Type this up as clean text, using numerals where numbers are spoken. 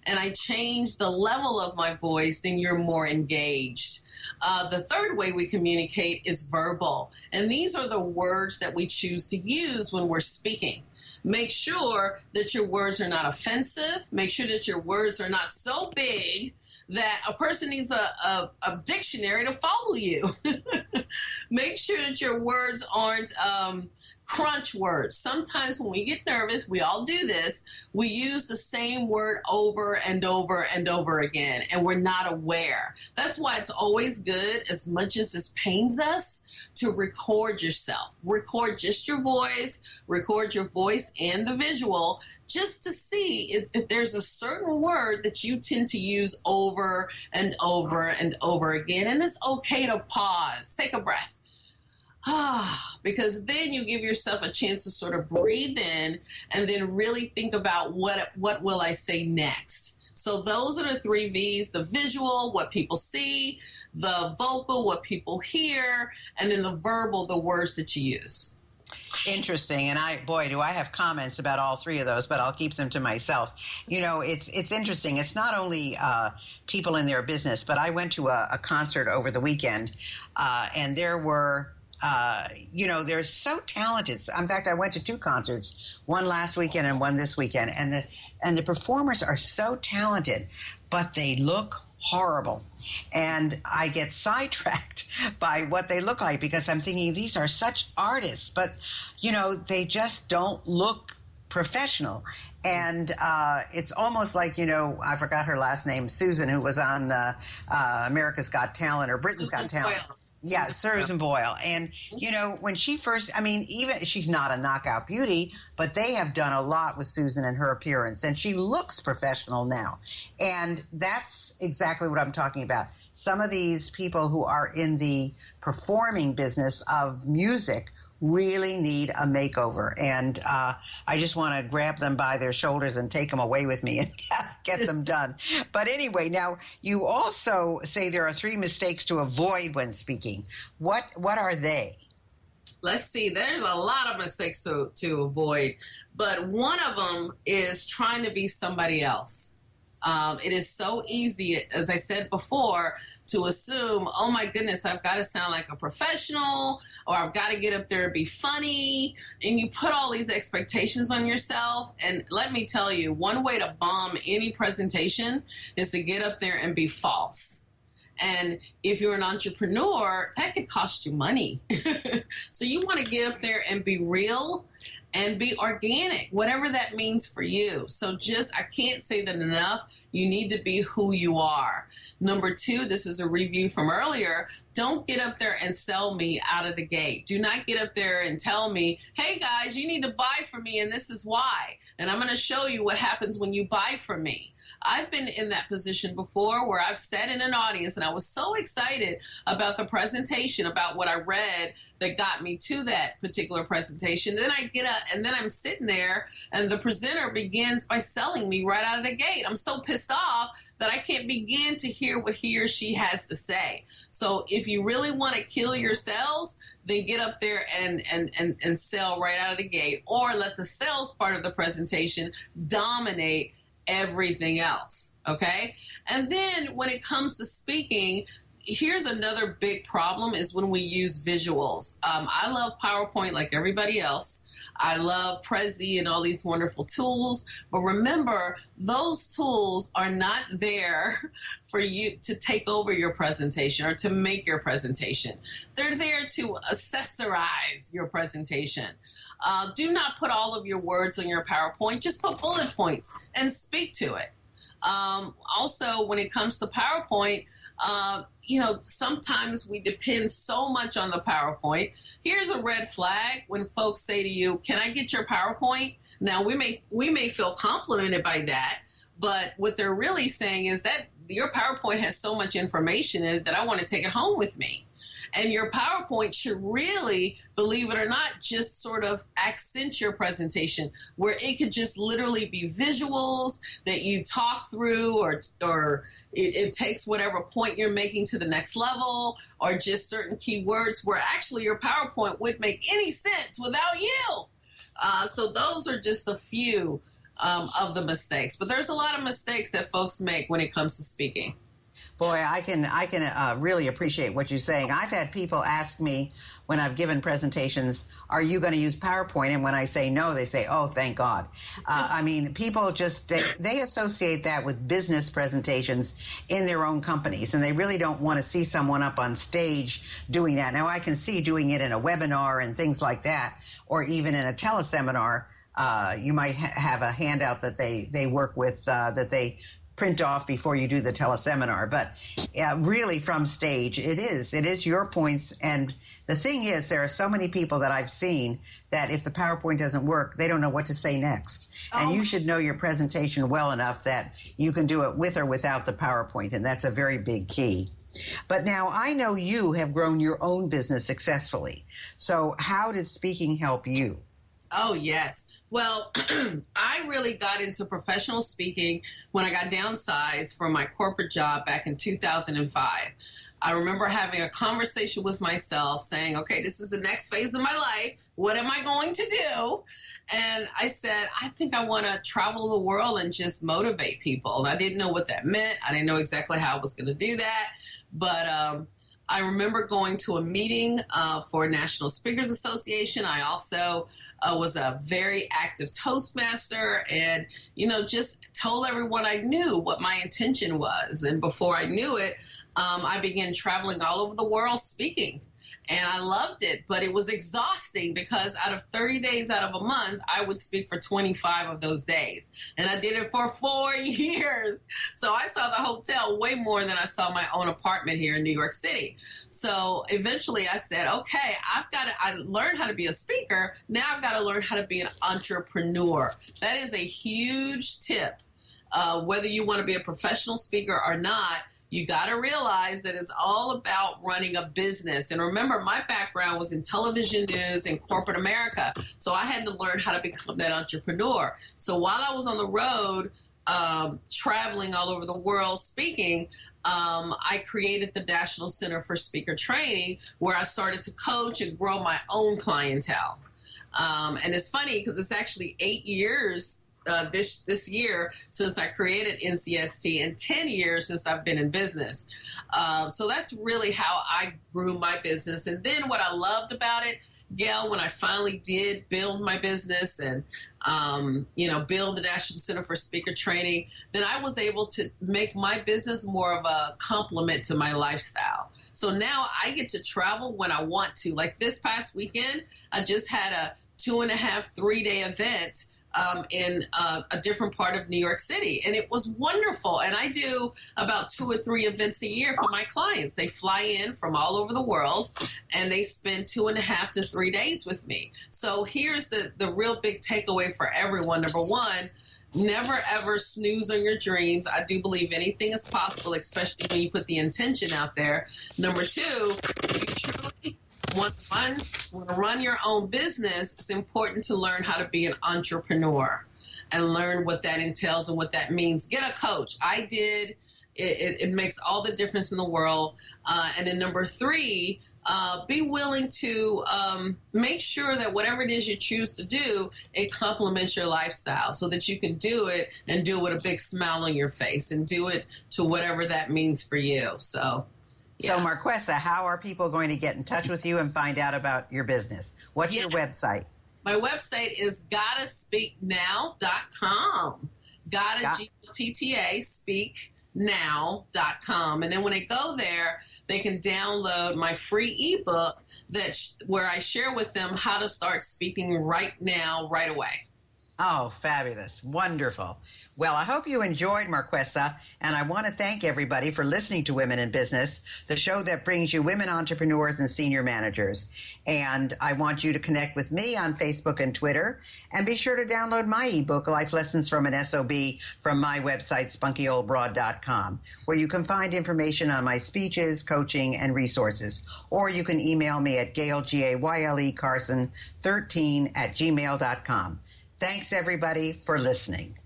and I change the level of my voice, then you're more engaged. The third way we communicate is verbal. And these are the words that we choose to use when we're speaking. Make sure that your words are not offensive. Make sure that your words are not so big that a person needs a dictionary to follow you. Make sure that your words aren't crunch words. Sometimes when we get nervous, we all do this, we use the same word over and over and over again, and we're not aware. That's why it's always good, as much as this pains us, to record yourself. Record just your voice, record your voice and the visual, just to see if there's a certain word that you tend to use over and over and over again. And it's okay to pause, take a breath. Because then you give yourself a chance to sort of breathe in and then really think about what will I say next. So those are the 3 V's: the visual, what people see; the vocal, what people hear; and then the verbal, the words that you use. Interesting. And do I have comments about all 3 of those, but I'll keep them to myself. You know, it's interesting. It's not only people in their business, but I went to a concert over the weekend, and there were they're so talented. In fact, I went to 2 concerts, one last weekend and one this weekend, and the performers are so talented, but they look horrible. And I get sidetracked by what they look like, because I'm thinking these are such artists, but, they just don't look professional. And it's almost like, I forgot her last name, Susan, who was on America's Got Talent or Britain's Got Talent. Yeah, Susan Boyle. And, when she first, even she's not a knockout beauty, but they have done a lot with Susan and her appearance. And she looks professional now. And that's exactly what I'm talking about. Some of these people who are in the performing business of music really need a makeover. And I just want to grab them by their shoulders and take them away with me and get them done. But anyway, now you also say there are 3 mistakes to avoid when speaking. What are they? Let's see. There's a lot of mistakes to avoid, but one of them is trying to be somebody else. It is so easy, as I said before, to assume, oh my goodness, I've got to sound like a professional, or I've got to get up there and be funny. And you put all these expectations on yourself. And let me tell you, one way to bomb any presentation is to get up there and be false. And if you're an entrepreneur, that could cost you money. So you want to get up there and be real and be organic, whatever that means for you. So I can't say that enough. You need to be who you are. Number 2, this is a review from earlier. Don't get up there and sell me out of the gate. Do not get up there and tell me, hey guys, you need to buy from me and this is why. And I'm going to show you what happens when you buy from me. I've been in that position before where I've sat in an audience and I was so excited about the presentation, about what I read that got me to that particular presentation. Then I get up and then I'm sitting there and the presenter begins by selling me right out of the gate. I'm so pissed off that I can't begin to hear what he or she has to say. So if you really want to kill your sales, then get up there and sell right out of the gate, or let the sales part of the presentation dominate everything else. Okay. And then when it comes to speaking, here's another big problem is when we use visuals. I love PowerPoint like everybody else. I love Prezi and all these wonderful tools. But remember, those tools are not there for you to take over your presentation or to make your presentation. They're there to accessorize your presentation. Do not put all of your words on your PowerPoint. Just put bullet points and speak to it. Also, when it comes to PowerPoint, sometimes we depend so much on the PowerPoint. Here's a red flag when folks say to you, can I get your PowerPoint? Now, we may feel complimented by that, but what they're really saying is that your PowerPoint has so much information in it that I want to take it home with me. And your PowerPoint should really, believe it or not, just sort of accent your presentation, where it could just literally be visuals that you talk through, or it takes whatever point you're making to the next level, or just certain keywords where actually your PowerPoint wouldn't make any sense without you. So those are just a few of the mistakes. But there's a lot of mistakes that folks make when it comes to speaking. Boy, I can really appreciate what you're saying. I've had people ask me when I've given presentations, are you going to use PowerPoint? And when I say no, they say, oh, thank God. I mean, people just, they associate that with business presentations in their own companies, and they really don't want to see someone up on stage doing that. Now, I can see doing it in a webinar and things like that, or even in a teleseminar. You might have a handout that they work with that they print off before you do the teleseminar. But really from stage, it is your points. And the thing is, there are so many people that I've seen that if the PowerPoint doesn't work, they don't know what to say next. And you should know your presentation well enough that you can do it with or without the PowerPoint. And that's a very big key. But now I know you have grown your own business successfully. So how did speaking help you? Oh, yes. Well, I really got into professional speaking when I got downsized from my corporate job back in 2005. I remember having a conversation with myself saying, okay, this is the next phase of my life. What am I going to do? And I said, I think I want to travel the world and just motivate people. And I didn't know what that meant. I didn't know exactly how I was going to do that. But I remember going to a meeting for National Speakers Association. I also was a very active Toastmaster and, just told everyone I knew what my intention was. And before I knew it, I began traveling all over the world speaking. And I loved it, but it was exhausting because out of 30 days out of a month, I would speak for 25 of those days. And I did it for 4 years. So I saw the hotel way more than I saw my own apartment here in New York City. So eventually I said, okay, I learned how to be a speaker. Now I've got to learn how to be an entrepreneur. That is a huge tip. Whether you want to be a professional speaker or not, you got to realize that it's all about running a business. And remember, my background was in television news and corporate America. So I had to learn how to become that entrepreneur. So while I was on the road, traveling all over the world speaking, I created the National Center for Speaker Training, where I started to coach and grow my own clientele. And it's funny because it's actually 8 years this year since I created NCST and 10 years since I've been in business. So that's really how I grew my business. And then what I loved about it, Gail, when I finally did build my business and, build the National Center for Speaker Training, then I was able to make my business more of a complement to my lifestyle. So now I get to travel when I want to. Like this past weekend, I just had a 2.5, 3-day event in a different part of New York City. And it was wonderful. And I do about 2 or 3 events a year for my clients. They fly in from all over the world and they spend 2.5 to 3 days with me. So here's the real big takeaway for everyone. Number one, never ever snooze on your dreams. I do believe anything is possible, especially when you put the intention out there. Number two, if you truly want to run your own business, it's important to learn how to be an entrepreneur and learn what that entails and what that means. Get a coach. I did. It makes all the difference in the world. And then number three, be willing to make sure that whatever it is you choose to do, it complements your lifestyle so that you can do it and do it with a big smile on your face and do it to whatever that means for you. So. So, Marquesa, how are people going to get in touch with you and find out about your business? What's your website? My website is gottaspeaknow.com. Gotta, G-O-T-T-A, speaknow.com. And then when they go there, they can download my free ebook where I share with them how to start speaking right now, right away. Oh, fabulous. Wonderful. Well, I hope you enjoyed, Marquesa, and I want to thank everybody for listening to Women in Business, the show that brings you women entrepreneurs and senior managers. And I want you to connect with me on Facebook and Twitter, and be sure to download my ebook, Life Lessons from an SOB, from my website, spunkyoldbroad.com, where you can find information on my speeches, coaching, and resources. Or you can email me at Gayle, Carson 13 @gmail.com. Thanks, everybody, for listening.